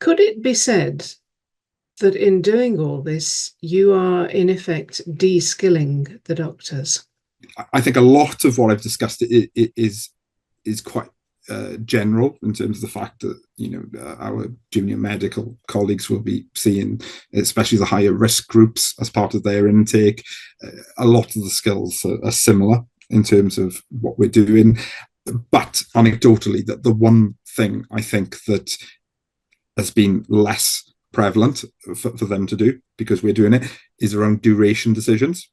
Could it be said that in doing all this, you are in effect de-skilling the doctors? I think a lot of what I've discussed is quite general in terms of the fact that our junior medical colleagues will be seeing, especially the higher risk groups, as part of their intake. A lot of the skills are similar in terms of what we're doing, but anecdotally, that the one thing I think that has been less prevalent for them to do, because we're doing it, is around duration decisions.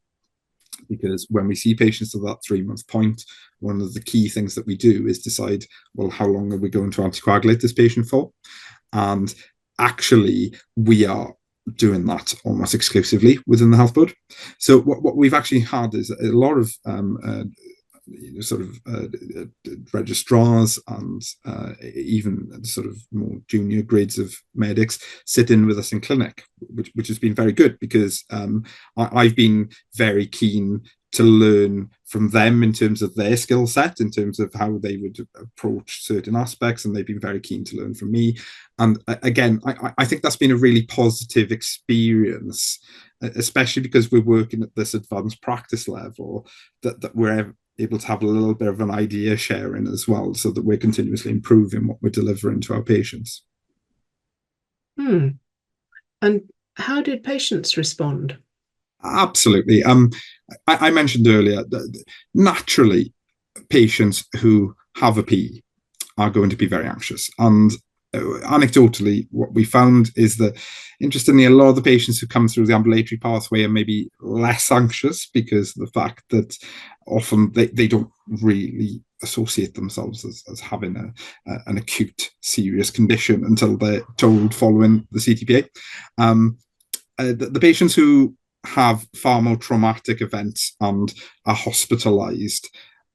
Because when we see patients to that 3-month point, one of the key things that we do is decide, well, how long are we going to anticoagulate this patient for? And actually, we are doing that almost exclusively within the health board. So what we've actually had is a lot of registrars and even sort of more junior grades of medics sit in with us in clinic, which has been very good, because I've been very keen to learn from them in terms of their skill set, in terms of how they would approach certain aspects, and they've been very keen to learn from me. And again, I think that's been a really positive experience, especially because we're working at this advanced practice level, that we're able to have a little bit of an idea sharing as well, so that we're continuously improving what we're delivering to our patients. And how did patients respond? Absolutely. I mentioned earlier that naturally patients who have a PE are going to be very anxious. And anecdotally, what we found is that, interestingly, a lot of the patients who come through the ambulatory pathway are maybe less anxious, because of the fact that often they don't really associate themselves as having an acute serious condition until they're told following the CTPA. The patients who have far more traumatic events and are hospitalized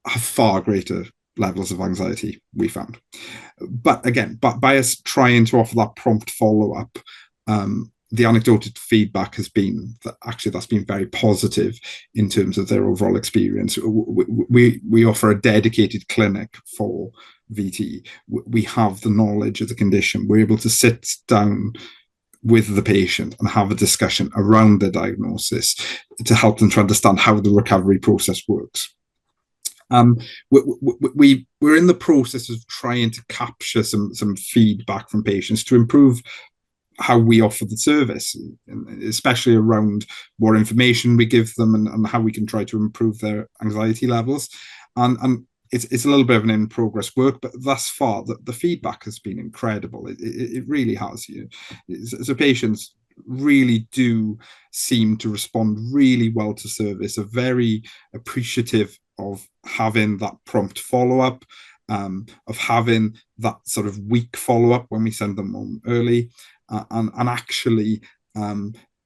have far greater levels of anxiety, we found. But again, by us trying to offer that prompt follow-up, the anecdotal feedback has been that actually that's been very positive in terms of their overall experience. We offer a dedicated clinic for VT. We have the knowledge of the condition. We're able to sit down with the patient and have a discussion around their diagnosis to help them to understand how the recovery process works. We're in the process of trying to capture some feedback from patients to improve how we offer the service, especially around what information we give them and how we can try to improve their anxiety levels. And it's a little bit of an in-progress work, but thus far, the feedback has been incredible. It really has. So patients really do seem to respond really well to service, are very appreciative of having that prompt follow-up, of having that sort of week follow-up when we send them home early, and actually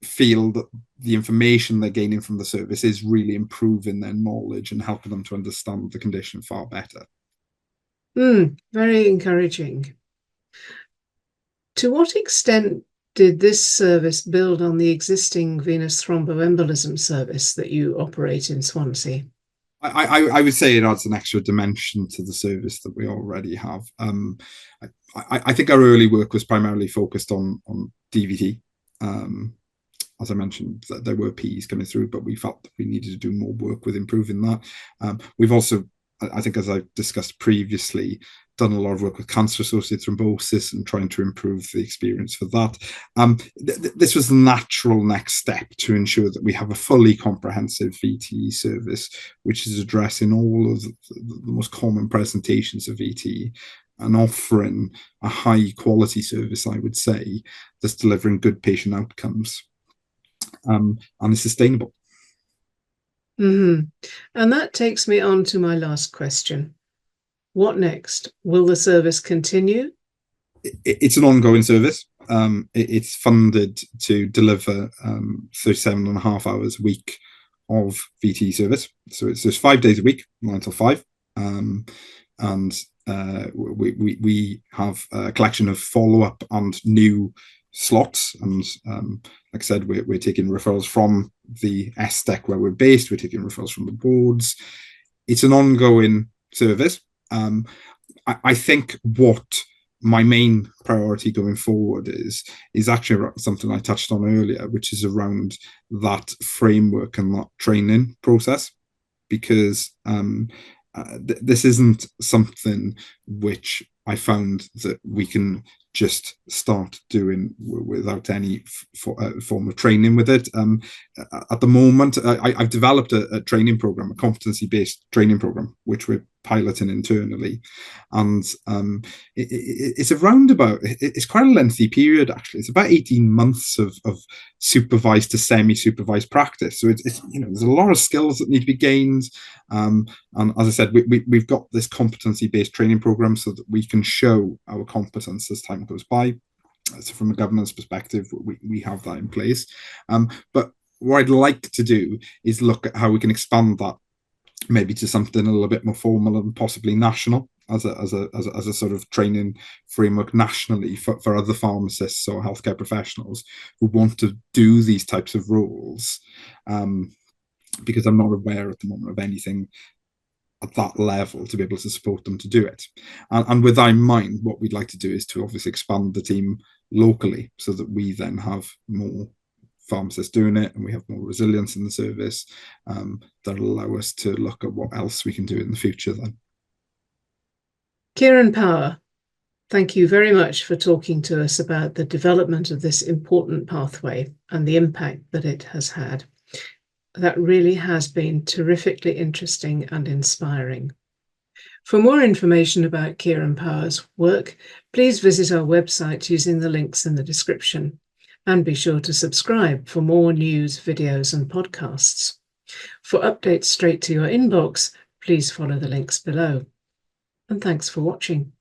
feel that the information they're gaining from the service is really improving their knowledge and helping them to understand the condition far better. Very encouraging. To what extent did this service build on the existing venous thromboembolism service that you operate in Swansea? I would say it adds an extra dimension to the service that we already have. I think our early work was primarily focused on DVT. As I mentioned, there were PEs coming through, but we felt that we needed to do more work with improving that. We've also, I think, as I've discussed previously, done a lot of work with cancer-associated thrombosis and trying to improve the experience for that. This was the natural next step to ensure that we have a fully comprehensive VTE service, which is addressing all of the most common presentations of VTE and offering a high-quality service, I would say, that's delivering good patient outcomes and is sustainable. And that takes me on to my last question. What next? Will the service continue? It's an ongoing service. It's funded to deliver 37.5 hours a week of VT service. So it's just 5 days a week, 9 till 5. And we have a collection of follow-up and new slots. And like I said, we're taking referrals from the SDEC where we're based. We're taking referrals from the boards. It's an ongoing service. I think what my main priority going forward is actually something I touched on earlier, which is around that framework and that training process, because this isn't something which I found that we can just start doing without any form of training with it. At the moment, I've developed a training program, a competency-based training program, which we're piloting internally, and it's around about, it's quite a lengthy period actually. It's about 18 months of supervised to semi-supervised practice. So it's there's a lot of skills that need to be gained. And as I said, we've got this competency-based training program so that we can show our competence as time goes by. So from a governance perspective, we have that in place. But what I'd like to do is look at how we can expand that maybe to something a little bit more formal and possibly national as a sort of training framework nationally for other pharmacists or healthcare professionals who want to do these types of roles. Because I'm not aware at the moment of anything at that level to be able to support them to do it. And with that in mind, what we'd like to do is to obviously expand the team locally so that we then have more pharmacists doing it and we have more resilience in the service that allow us to look at what else we can do in the future then. Kieron Power, thank you very much for talking to us about the development of this important pathway and the impact that it has had. That really has been terrifically interesting and inspiring. For more information about Kieron Power's work, please visit our website using the links in the description, and be sure to subscribe for more news, videos and podcasts. For updates straight to your inbox, please follow the links below. And thanks for watching.